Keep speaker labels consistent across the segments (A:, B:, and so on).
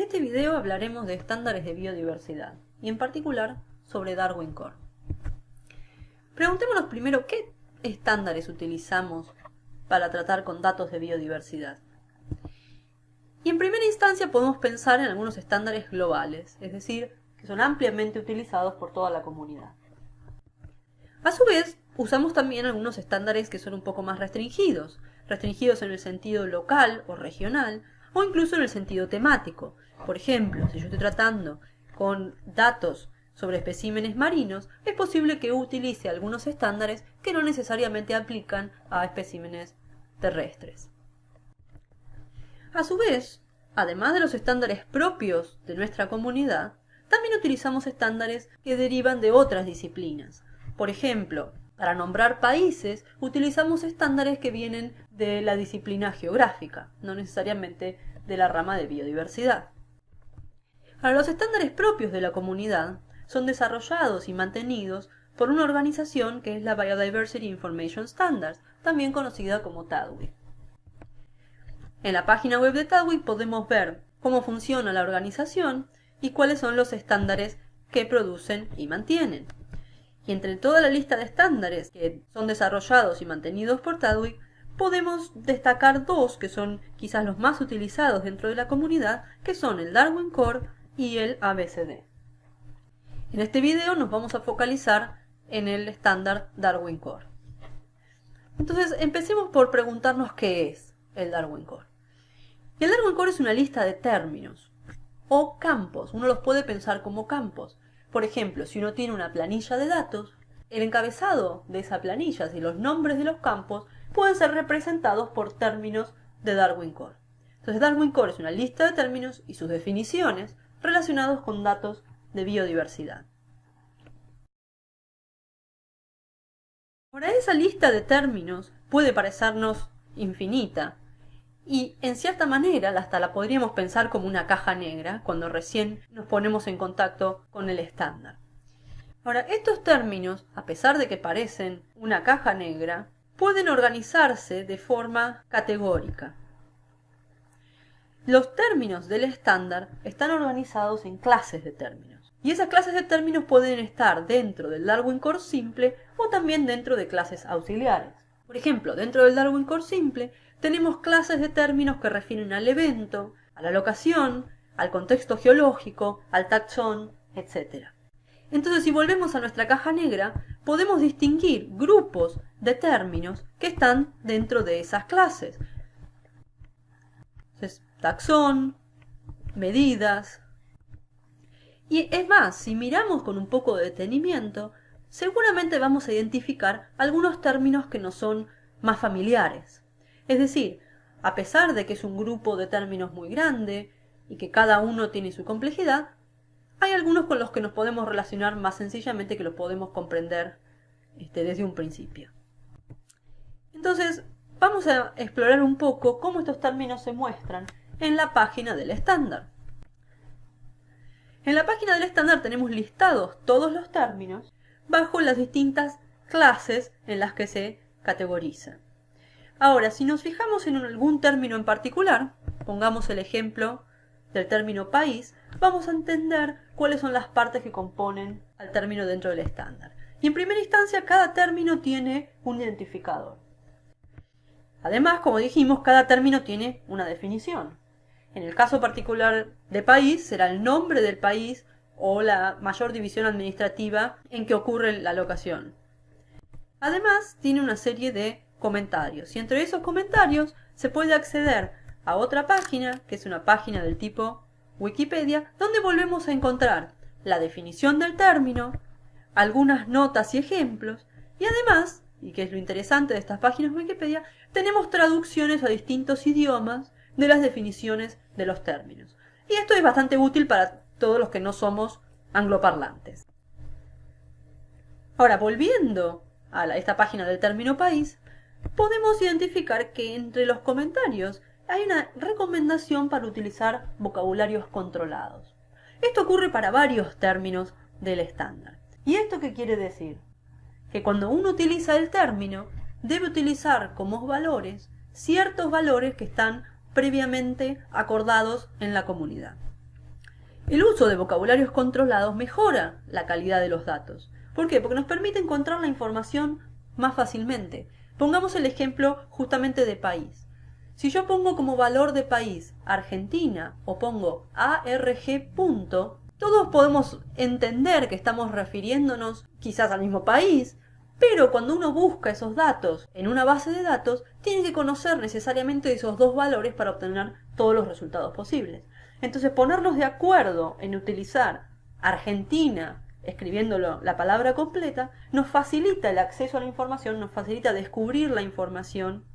A: este video hablaremos de estándares de biodiversidad, y en particular sobre Darwin Core. Preguntémonos primero qué estándares utilizamos para tratar con datos de biodiversidad. Y en primera instancia podemos pensar en algunos estándares globales, es decir, que son ampliamente utilizados por toda la comunidad. A su vez, usamos también algunos estándares que son un poco más restringidos en el sentido local o regional, o incluso en el sentido temático. Por ejemplo, si yo estoy tratando con datos sobre especímenes marinos, es posible que utilice algunos estándares que no necesariamente aplican a especímenes terrestres. A su vez, además de los estándares propios de nuestra comunidad, también utilizamos estándares que derivan de otras disciplinas. Por ejemplo, para nombrar países, utilizamos estándares que vienen de la disciplina geográfica, no necesariamente de la rama de biodiversidad. Ahora, los estándares propios de la comunidad son desarrollados y mantenidos por una organización que es la Biodiversity Information Standards, también conocida como TADWI. En la página web de TADWI podemos ver cómo funciona la organización y cuáles son los estándares que producen y mantienen. Y entre toda la lista de estándares que son desarrollados y mantenidos por TADWI, podemos destacar dos que son quizás los más utilizados dentro de la comunidad, que son el Darwin Core y el ABCD. En este video nos vamos a focalizar en el estándar Darwin Core. Entonces, empecemos por preguntarnos qué es el Darwin Core. Y el Darwin Core es una lista de términos o campos. Uno los puede pensar como campos. Por ejemplo, si uno tiene una planilla de datos, el encabezado de esa planilla y los nombres de los campos pueden ser representados por términos de Darwin Core. Entonces, Darwin Core es una lista de términos y sus definiciones relacionados con datos de biodiversidad. Ahora, esa lista de términos puede parecernos infinita y, en cierta manera, hasta la podríamos pensar como una caja negra cuando recién nos ponemos en contacto con el estándar. Ahora, estos términos, a pesar de que parecen una caja negra, pueden organizarse de forma categórica. Los términos del estándar están organizados en clases de términos. Y esas clases de términos pueden estar dentro del Darwin Core simple o también dentro de clases auxiliares. Por ejemplo, dentro del Darwin Core simple tenemos clases de términos que refieren al evento, a la locación, al contexto geológico, al taxón, etc. Entonces, si volvemos a nuestra caja negra, podemos distinguir grupos de términos que están dentro de esas clases. Entonces, taxón, medidas. Y es más, si miramos con un poco de detenimiento, seguramente vamos a identificar algunos términos que nos son más familiares. Es decir, a pesar de que es un grupo de términos muy grande y que cada uno tiene su complejidad, hay algunos con los que nos podemos relacionar más sencillamente, que los podemos comprender desde un principio. Entonces, vamos a explorar un poco cómo estos términos se muestran en la página del estándar. En la página del estándar tenemos listados todos los términos bajo las distintas clases en las que se categorizan. Ahora, si nos fijamos en algún término en particular, pongamos el ejemplo del término país, vamos a entender cuáles son las partes que componen al término dentro del estándar. Y en primera instancia, cada término tiene un identificador. Además, como dijimos, cada término tiene una definición. En el caso particular de país, será el nombre del país o la mayor división administrativa en que ocurre la locación. Además, tiene una serie de comentarios, y entre esos comentarios se puede acceder a otra página, que es una página del tipo Wikipedia, donde volvemos a encontrar la definición del término, algunas notas y ejemplos, y además, y que es lo interesante de estas páginas Wikipedia, tenemos traducciones a distintos idiomas de las definiciones de los términos. Y esto es bastante útil para todos los que no somos angloparlantes. Ahora, volviendo a esta página del término país, podemos identificar que entre los comentarios hay una recomendación para utilizar vocabularios controlados. Esto ocurre para varios términos del estándar. ¿Y esto qué quiere decir? Que cuando uno utiliza el término, debe utilizar como valores ciertos valores que están previamente acordados en la comunidad. El uso de vocabularios controlados mejora la calidad de los datos. ¿Por qué? Porque nos permite encontrar la información más fácilmente. Pongamos el ejemplo justamente de país. Si yo pongo como valor de país Argentina o pongo ARG punto, todos podemos entender que estamos refiriéndonos quizás al mismo país, pero cuando uno busca esos datos en una base de datos, tiene que conocer necesariamente esos dos valores para obtener todos los resultados posibles. Entonces, ponernos de acuerdo en utilizar Argentina, escribiéndolo la palabra completa, nos facilita el acceso a la información, nos facilita descubrir la información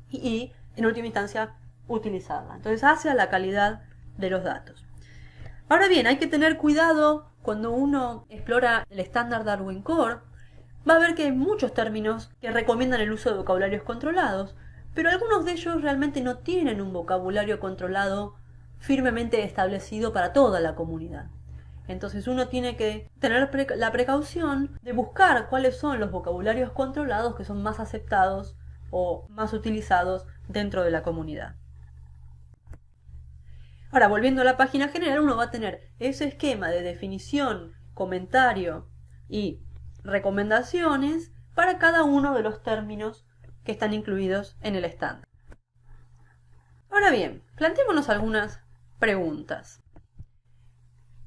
A: y en última instancia, utilizarla. Entonces, hace a la calidad de los datos. Ahora bien, hay que tener cuidado cuando uno explora el estándar Darwin Core. Va a ver que hay muchos términos que recomiendan el uso de vocabularios controlados, pero algunos de ellos realmente no tienen un vocabulario controlado firmemente establecido para toda la comunidad. Entonces uno tiene que tener la precaución de buscar cuáles son los vocabularios controlados que son más aceptados o más utilizados dentro de la comunidad. Ahora, volviendo a la página general, uno va a tener ese esquema de definición, comentario y recomendaciones para cada uno de los términos que están incluidos en el estándar. Ahora bien, planteémonos algunas preguntas.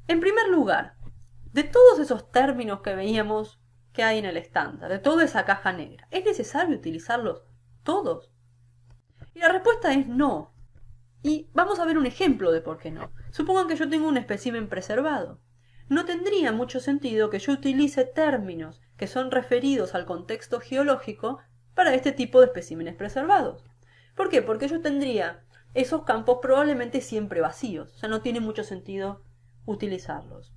A: En primer lugar, de todos esos términos que veíamos que hay en el estándar, de toda esa caja negra, ¿es necesario utilizarlos todos? Y la respuesta es no. Y vamos a ver un ejemplo de por qué no. Supongan que yo tengo un espécimen preservado. No tendría mucho sentido que yo utilice términos que son referidos al contexto geológico para este tipo de especímenes preservados. ¿Por qué? Porque yo tendría esos campos probablemente siempre vacíos. O sea, no tiene mucho sentido utilizarlos.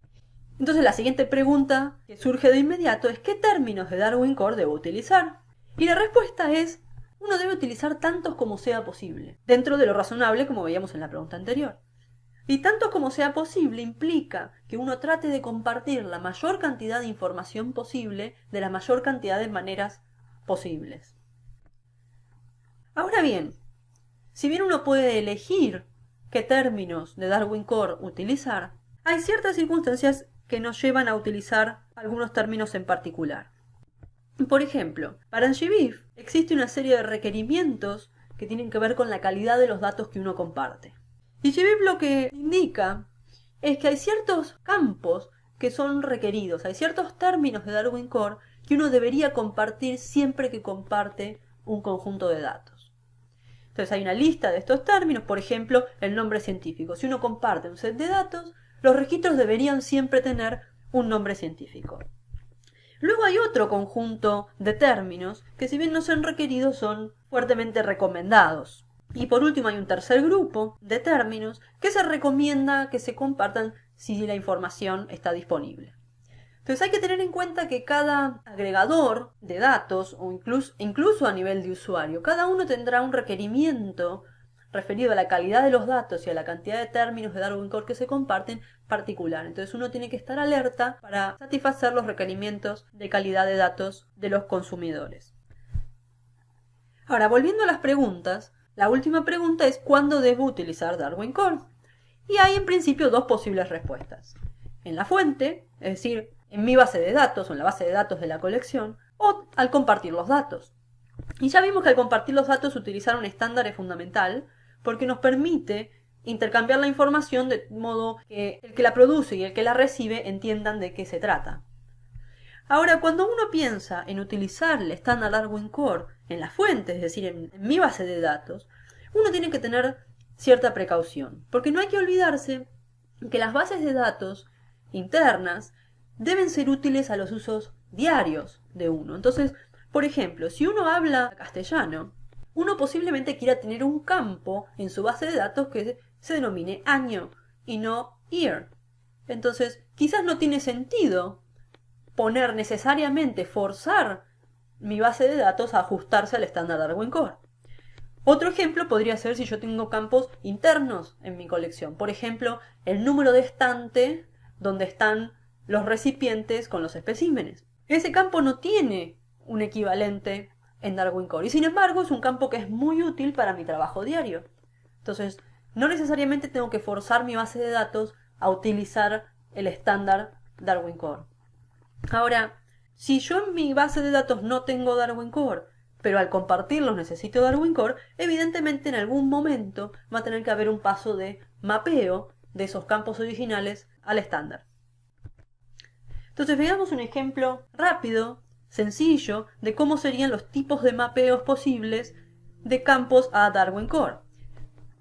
A: Entonces la siguiente pregunta que surge de inmediato es ¿qué términos de Darwin Core debo utilizar? Y la respuesta es uno debe utilizar tantos como sea posible, dentro de lo razonable como veíamos en la pregunta anterior. Y tantos como sea posible implica que uno trate de compartir la mayor cantidad de información posible de la mayor cantidad de maneras posibles. Ahora bien, si bien uno puede elegir qué términos de Darwin Core utilizar, hay ciertas circunstancias que nos llevan a utilizar algunos términos en particular. Por ejemplo, para GBIF existe una serie de requerimientos que tienen que ver con la calidad de los datos que uno comparte. Y GBIF lo que indica es que hay ciertos campos que son requeridos, hay ciertos términos de Darwin Core que uno debería compartir siempre que comparte un conjunto de datos. Entonces hay una lista de estos términos, por ejemplo, el nombre científico. Si uno comparte un set de datos, los registros deberían siempre tener un nombre científico. Luego hay otro conjunto de términos que si bien no son requeridos son fuertemente recomendados. Y por último hay un tercer grupo de términos que se recomienda que se compartan si la información está disponible. Entonces hay que tener en cuenta que cada agregador de datos o incluso a nivel de usuario, cada uno tendrá un requerimiento referido a la calidad de los datos y a la cantidad de términos de Darwin Core que se comparten particular. Entonces uno tiene que estar alerta para satisfacer los requerimientos de calidad de datos de los consumidores. Ahora, volviendo a las preguntas, la última pregunta es ¿cuándo debo utilizar Darwin Core? Y hay en principio dos posibles respuestas. En la fuente, es decir, en mi base de datos o en la base de datos de la colección, o al compartir los datos. Y ya vimos que al compartir los datos utilizar un estándar es fundamental, porque nos permite intercambiar la información de modo que el que la produce y el que la recibe entiendan de qué se trata. Ahora, cuando uno piensa en utilizar el estándar Darwin Core en la fuente, es decir, en mi base de datos, uno tiene que tener cierta precaución, porque no hay que olvidarse que las bases de datos internas deben ser útiles a los usos diarios de uno. Entonces, por ejemplo, si uno habla castellano, uno posiblemente quiera tener un campo en su base de datos que se denomine año y no year. Entonces, quizás no tiene sentido poner necesariamente, forzar mi base de datos a ajustarse al estándar Darwin Core. Otro ejemplo podría ser si yo tengo campos internos en mi colección. Por ejemplo, el número de estante donde están los recipientes con los especímenes. Ese campo no tiene un equivalente en Darwin Core y sin embargo es un campo que es muy útil para mi trabajo diario. Entonces, no necesariamente tengo que forzar mi base de datos a utilizar el estándar Darwin Core. Ahora, si yo en mi base de datos no tengo Darwin Core, pero al compartirlos necesito Darwin Core, evidentemente en algún momento va a tener que haber un paso de mapeo de esos campos originales al estándar. Entonces veamos un ejemplo rápido, sencillo, de cómo serían los tipos de mapeos posibles de campos a Darwin Core.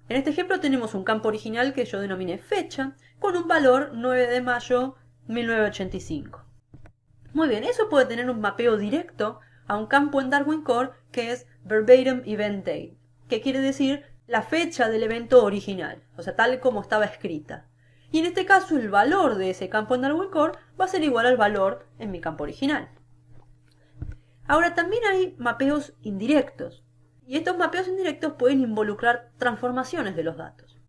A: En este ejemplo tenemos un campo original que yo denominé fecha, con un valor 9 de mayo 1985. Muy bien, eso puede tener un mapeo directo a un campo en Darwin Core que es verbatim event date, que quiere decir la fecha del evento original, o sea, tal como estaba escrita. Y en este caso el valor de ese campo en Darwin Core va a ser igual al valor en mi campo original. Ahora también hay mapeos indirectos, y estos mapeos indirectos pueden involucrar transformaciones de los datos.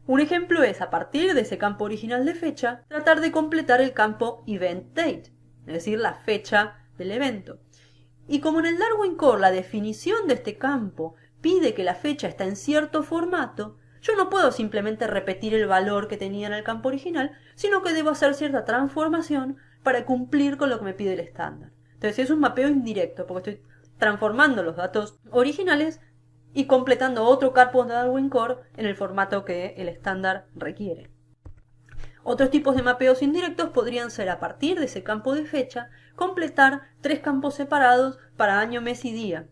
A: Un ejemplo es, a partir de ese campo original de fecha, tratar de completar el campo event date, es decir, la fecha del evento. Y como en el Darwin Core la definición de este campo pide que la fecha está en cierto formato, yo no puedo simplemente repetir el valor que tenía en el campo original, sino que debo hacer cierta transformación para cumplir con lo que me pide el estándar. Entonces es un mapeo indirecto, porque estoy transformando los datos originales y completando otro campo de Darwin Core en el formato que el estándar requiere. Otros tipos de mapeos indirectos podrían ser, a partir de ese campo de fecha, completar 3 campos separados para año, mes y día.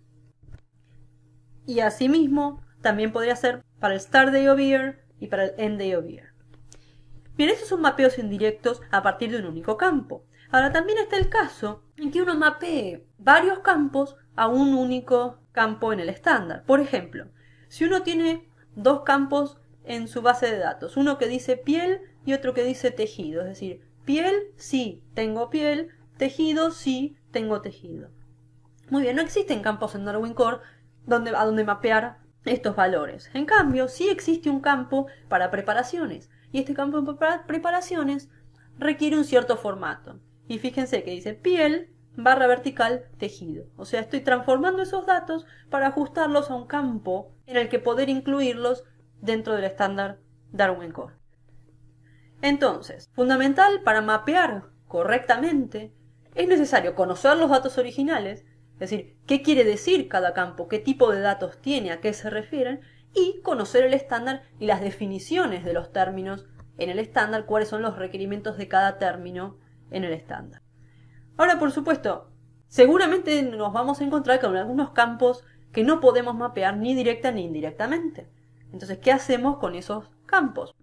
A: Y asimismo, también podría ser para el Start Day of Year y para el End Day of Year. Bien, estos son mapeos indirectos a partir de un único campo. Ahora también está el caso en que uno mapee varios campos a un único campo en el estándar. Por ejemplo, si uno tiene 2 campos en su base de datos, uno que dice piel y otro que dice tejido, es decir, piel, sí, tengo piel, tejido, sí, tengo tejido. Muy bien, no existen campos en Darwin Core a donde mapear estos valores. En cambio, sí existe un campo para preparaciones, y este campo de preparaciones requiere un cierto formato. Y fíjense que dice piel barra vertical tejido. O sea, estoy transformando esos datos para ajustarlos a un campo en el que poder incluirlos dentro del estándar Darwin Core. Entonces, fundamental para mapear correctamente, es necesario conocer los datos originales, es decir, qué quiere decir cada campo, qué tipo de datos tiene, a qué se refieren, y conocer el estándar y las definiciones de los términos en el estándar, cuáles son los requerimientos de cada término en el estándar. Ahora, por supuesto, seguramente nos vamos a encontrar con algunos campos que no podemos mapear ni directa ni indirectamente. Entonces, ¿qué hacemos con esos campos?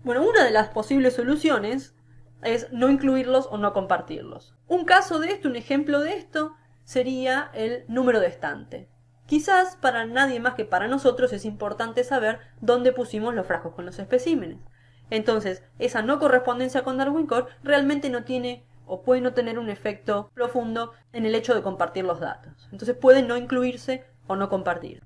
A: Bueno, una de las posibles soluciones es no incluirlos o no compartirlos. Un caso de esto, un ejemplo de esto, sería el número de estante. Quizás para nadie más que para nosotros es importante saber dónde pusimos los frascos con los especímenes. Entonces, esa no correspondencia con Darwin Core realmente no tiene o puede no tener un efecto profundo en el hecho de compartir los datos. Entonces puede no incluirse o no compartir.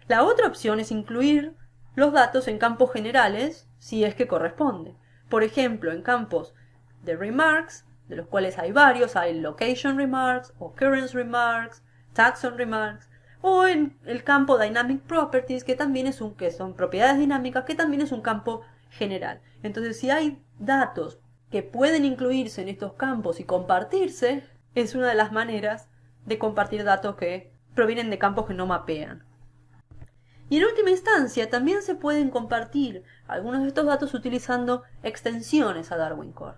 A: La otra opción es incluir los datos en campos generales si es que corresponde. Por ejemplo, en campos de remarks, de los cuales hay varios, hay location remarks, occurrence remarks, taxon remarks, o en el campo dynamic properties, que también que son propiedades dinámicas, que también es un campo general. Entonces, si hay datos que pueden incluirse en estos campos y compartirse, es una de las maneras de compartir datos que provienen de campos que no mapean. Y en última instancia, también se pueden compartir algunos de estos datos utilizando extensiones a Darwin Core.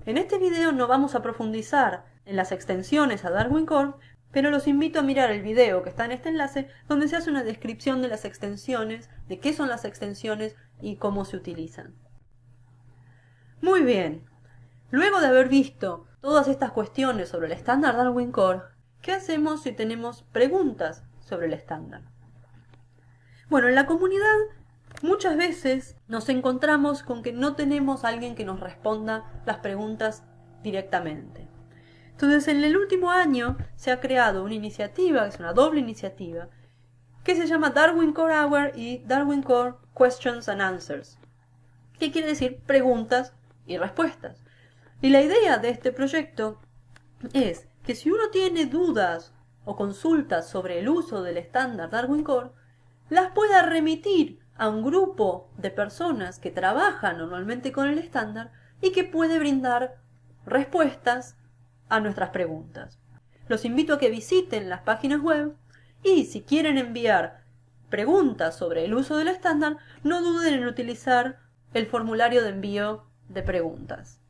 A: En este video no vamos a profundizar en las extensiones a Darwin Core, pero los invito a mirar el video que está en este enlace, donde se hace una descripción de las extensiones, de qué son las extensiones y cómo se utilizan. Muy bien, luego de haber visto todas estas cuestiones sobre el estándar Darwin Core, ¿qué hacemos si tenemos preguntas sobre el estándar? Bueno, en la comunidad muchas veces nos encontramos con que no tenemos a alguien que nos responda las preguntas directamente. Entonces, en el último año se ha creado una iniciativa, que es una doble iniciativa, que se llama Darwin Core Hour y Darwin Core Questions and Answers, que quiere decir preguntas y respuestas. Y la idea de este proyecto es que si uno tiene dudas o consultas sobre el uso del estándar Darwin Core, las pueda remitir a un grupo de personas que trabajan normalmente con el estándar y que puede brindar respuestas a nuestras preguntas. Los invito a que visiten las páginas web y si quieren enviar preguntas sobre el uso del estándar, no duden en utilizar el formulario de envío de preguntas.